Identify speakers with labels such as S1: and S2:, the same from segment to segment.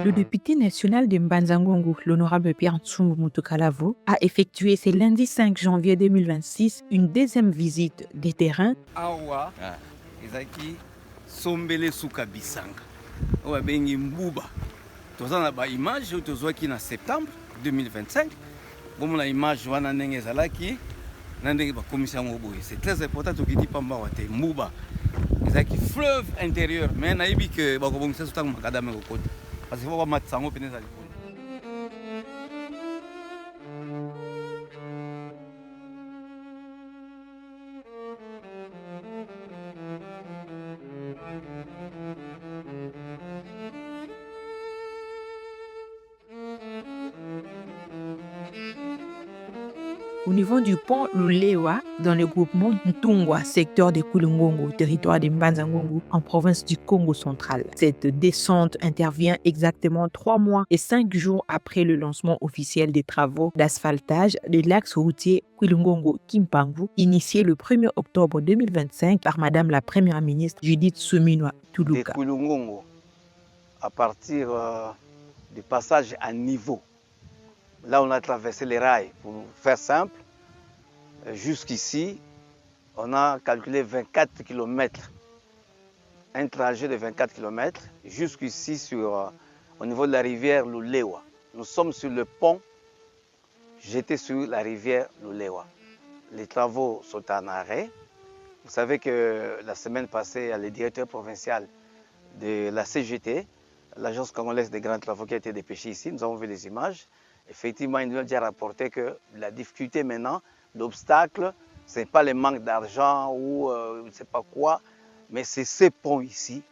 S1: Le député national de Mbanza-Ngongo, l'honorable Pierre Ntsumbu Mutukalavo, a effectué ce lundi 5 janvier 2026 une deuxième visite des terrains.
S2: Awa, ezaki sombele suka bisanga. Owa bengi mbuba. Tozana ba image tozwaki na septembre 2025. Bomo na image wana ndenge ezalaki na ndenge ba commission boye. C'est très important tokiti pamba wate mbuba. Ezaki fleuve intérieur mais na yebi que ba ko bongisa sutang makadame ko kote. Parce qu'il faut pas mettre ça en pénètre.
S1: Au niveau du pont Lulewa, dans le groupement Ntungwa, secteur de Kulungongo, territoire de Mbanza-Ngongo, en province du Congo central. Cette descente intervient exactement 3 mois et 5 jours après le lancement officiel des travaux d'asphaltage de l'axe routier Kulungongo-Kimpangu, initié le 1er octobre 2025 par Madame la Première ministre Judith Suminwa Tuluka.
S3: De Kulungongo, à partir du passage à niveau. Là, on a traversé les rails. Pour faire simple, jusqu'ici, on a calculé 24 km. Un trajet de 24 km, jusqu'ici au niveau de la rivière Lulewa. Nous sommes sur le pont jeté sur la rivière Lulewa. Les travaux sont en arrêt. Vous savez que la semaine passée, le directeur provincial de la CGT, l'Agence congolaise des grands travaux, qui a été dépêché ici, nous avons vu les images. Effectivement, il nous a déjà rapporté que la difficulté maintenant, l'obstacle, ce n'est pas le manque d'argent ou je ne sais pas quoi, mais c'est ces ponts ici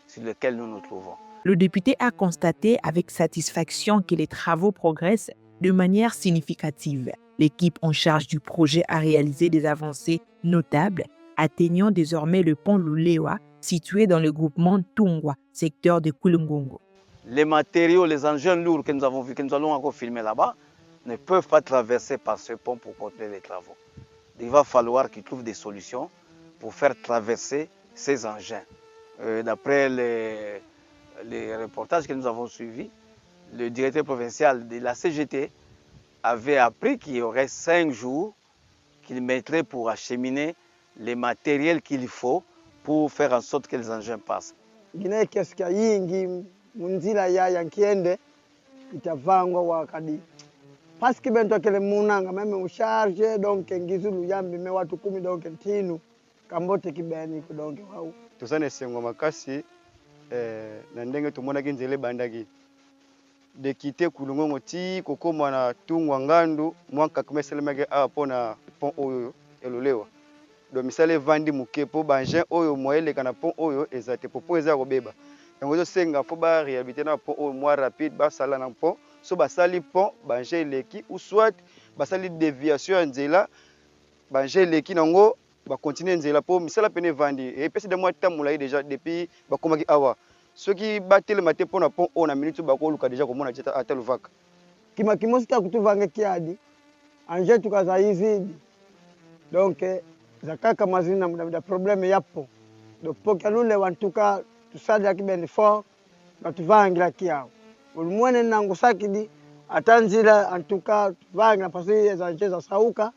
S3: sur lesquels nous nous trouvons.
S1: Le député a constaté avec satisfaction que les travaux progressent de manière significative. L'équipe en charge du projet a réalisé des avancées notables, atteignant désormais le pont Lulewa, situé dans le groupement Ntungwa, secteur de Kulungongo.
S3: Les matériaux, les engins lourds que nous avons vus, que nous allons encore filmer là-bas, ne peuvent pas traverser par ce pont pour continuer les travaux. Il va falloir qu'ils trouvent des solutions pour faire traverser ces engins. D'après les reportages que nous avons suivis, le directeur provincial de la CGT avait appris qu'il y aurait 5 jours qu'il mettrait pour acheminer les matériels qu'il faut pour faire en sorte que les engins passent.
S4: Munzila ya yankiende itavangwa wakadi paski bento kele munanga meme usharge donc ngizulu yambi me watu 10 donc ntinu kambote kibeni donc wau
S5: tuzane sengo makasi na ndenge tumona kinzele bandaki de quitter Kulungongo ti kokoma na Ntungwa ngandu mwaka kumeselemake apo na pont oyo elolewa do misale vandi mukepo bangin oyo moyele kana pont oyo ezate popo eza kobeba. Donc, il faut réhabiliter un pont moins rapide, un pont, soit un pont, ou soit une déviation en zéla, continuer en zéla pour la peine vendre. Et puis, c'est de moi déjà depuis awa. Ceux qui battent le matin pour un pont, on a minute déjà comme on a dit à tel vac.
S4: Kima sita kutuvanga kiadi, anje tukaza hizi. Donc, zakaka mazina na problème yapo. Donc, pour que nous wantuka tusali akibeni fort batuvangira kiao ulimwene nangu sakidi atanzila antuka tuvangira pasi za njeza sauka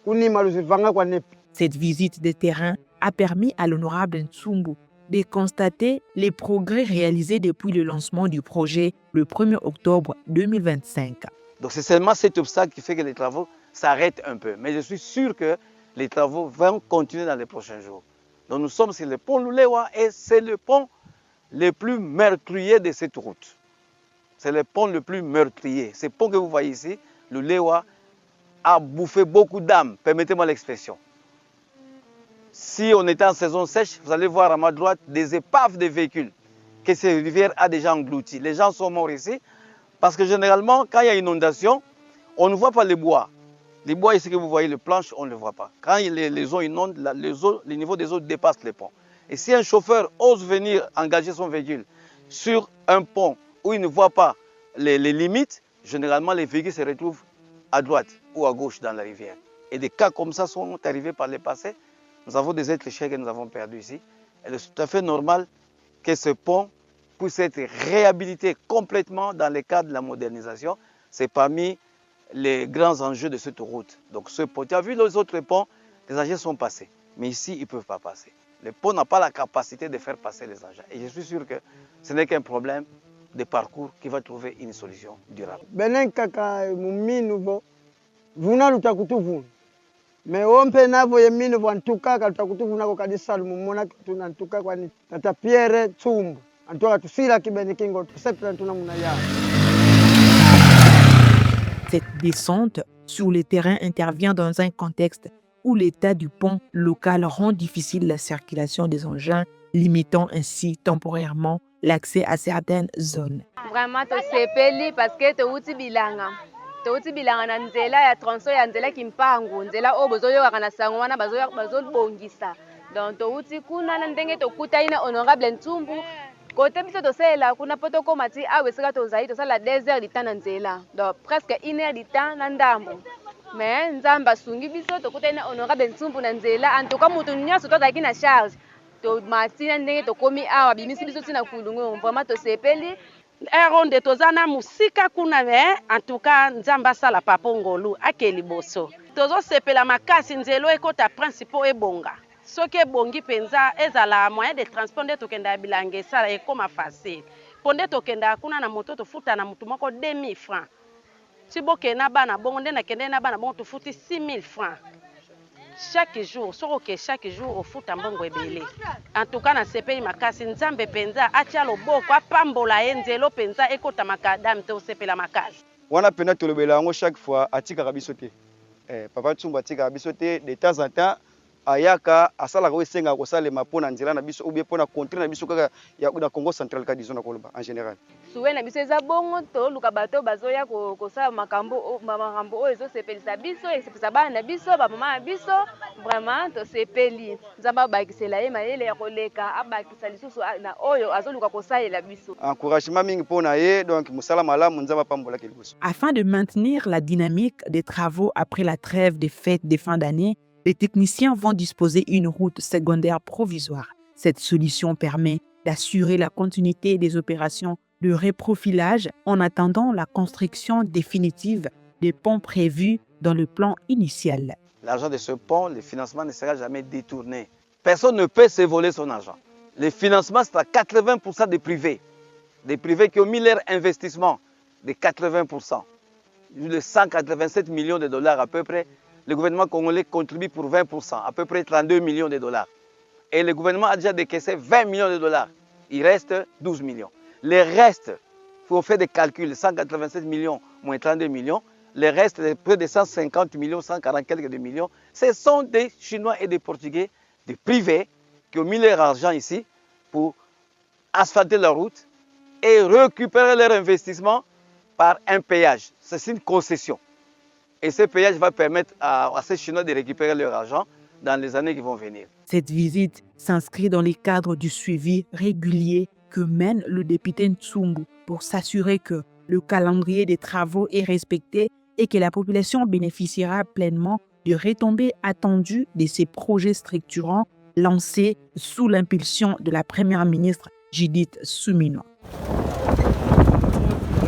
S4: kuni maluzivanga kwa nepi.
S1: Cette visite de terrain a permis à l'honorable Ntsumbu de constater les progrès réalisés depuis le lancement du projet le 1er octobre 2025.
S3: Donc c'est seulement cet obstacle qui fait que les travaux s'arrêtent un peu, mais je suis sûr que les travaux vont continuer dans les prochains jours. Donc nous sommes sur le pont Lulewa et c'est le pont le plus meurtrier de cette route. C'est le pont le plus meurtrier. Ce pont que vous voyez ici, Lulewa, a bouffé beaucoup d'âmes, permettez-moi l'expression. Si on est en saison sèche, vous allez voir à ma droite des épaves de véhicules que cette rivière a déjà englouti. Les gens sont morts ici parce que généralement, quand il y a inondation, on ne voit pas les bois. Les bois ici que vous voyez, les planches, on ne les voit pas. Quand les eaux inondent, le niveau des eaux dépasse les ponts. Et si un chauffeur ose venir engager son véhicule sur un pont où il ne voit pas les limites, généralement les véhicules se retrouvent à droite ou à gauche dans la rivière. Et des cas comme ça sont arrivés par le passé. Nous avons des êtres chers que nous avons perdus ici. Et c'est tout à fait normal que ce pont puisse être réhabilité complètement dans le cadre de la modernisation. C'est parmi les grands enjeux de cette route. Donc ce pont, tu as vu les autres ponts, les engins sont passés. Mais ici, ils ne peuvent pas passer. Le pont n'a pas la capacité de faire passer les engins. Et je suis sûr que ce n'est qu'un problème de parcours qui va trouver une solution durable.
S4: Benen kaka muminu bo vuna lutakutuvuna me ompe navo yemino vantuka lutakutuvuna ko kadisa lumumona tunantuka kwani tata Pierre Tsumbu antoka tusila kibeni kingo tusepela tunamuna ya.
S1: Cette descente sur le terrain intervient dans un contexte où l'état du pont local rend difficile la circulation des engins, limitant ainsi temporairement l'accès à certaines zones.
S6: Vraiment, tosepeli parce que touti bilanga na nzela ya tronçon ya nzela kimpangu nzela o bozoyoka na sango wana bazobongisa donc touti kuna na ndenge tokuta ina honorable Ntsumbu côté biso tosela kuna poto koma ti awe sika tozali tosala 2 heures de temps na nzela donc presque 1 heure de temps na ndambo mais nzamba asungi biso tokuta ina honorable Ntsumbu na nzela en tout cas mutu nyonso tozalaki na charge to matina ndenge tokomi awa bimisi biso tina kulungu vraiment tosepeli
S7: eronde tozana musika kuna me en tout cas nzamba asala papa ngolu akeli boso tozosepela makasi nzelo ekota principal ebonga soki ebongi penza ezala moyen de transport nde tokenda bilanga esala ekoma facile po nde tokenda kuna na moto tofuta na mutu moko 2000 francs si bokenda bana bongo nde nakende na bana bongo tofuti 6000 francs chaque jour soko chaque jour ofuta mbongo ebele en tout cas na sepeli makasi nzambe penza atia loboko apambola enzelo penza ekota makadam te osepela makasi
S5: wana pena tolobela yango chaque fois atika biso te papa Tsumbu atika biso te de temps en temps ayaka asalaka osenga kosalema mpona nzela na biso ou bien mpona contre na biso kaka ya na Congo central ka disons na koloba en général
S6: suwe na biso eza bongo toluka bato bazoya kosala makambo oyo ezosepelisa biso esepelisa bana na biso bamama na biso vraiment tosepeli nzambe abakisela ye mayele ya koleka abakisa lisusu na oyo azoluka kosalela biso
S5: encouragement mingi mpona ye donc mosala malamu nzambe apambolaki liboso.
S1: Afin de maintenir la dynamique des travaux après la trêve des fêtes de fin d'année, les techniciens vont disposer une route secondaire provisoire. Cette solution permet d'assurer la continuité des opérations de reprofilage en attendant la construction définitive des ponts prévus dans le plan initial.
S3: L'argent de ce pont, le financement ne sera jamais détourné. Personne ne peut se voler son argent. Le financement, c'est à 80% des privés qui ont mis leur investissement de 80%. De 187 millions de dollars à peu près, le gouvernement congolais contribue pour 20%, à peu près 32 millions de dollars. Et le gouvernement a déjà décaissé 20 millions de dollars. Il reste 12 millions. Le reste, il faut faire des calculs, 187 millions moins 32 millions, le reste, près de 150 millions, 140 quelques de millions, ce sont des Chinois et des Portugais, des privés, qui ont mis leur argent ici pour asphalter la route et récupérer leur investissement par un péage. C'est une concession. Et ce péage va permettre à ces Chinois de récupérer leur argent dans les années qui vont venir.
S1: Cette visite s'inscrit dans le cadre du suivi régulier que mène le député Ntsumbu pour s'assurer que le calendrier des travaux est respecté et que la population bénéficiera pleinement des retombées attendues de ces projets structurants lancés sous l'impulsion de la première ministre Judith Suminwa.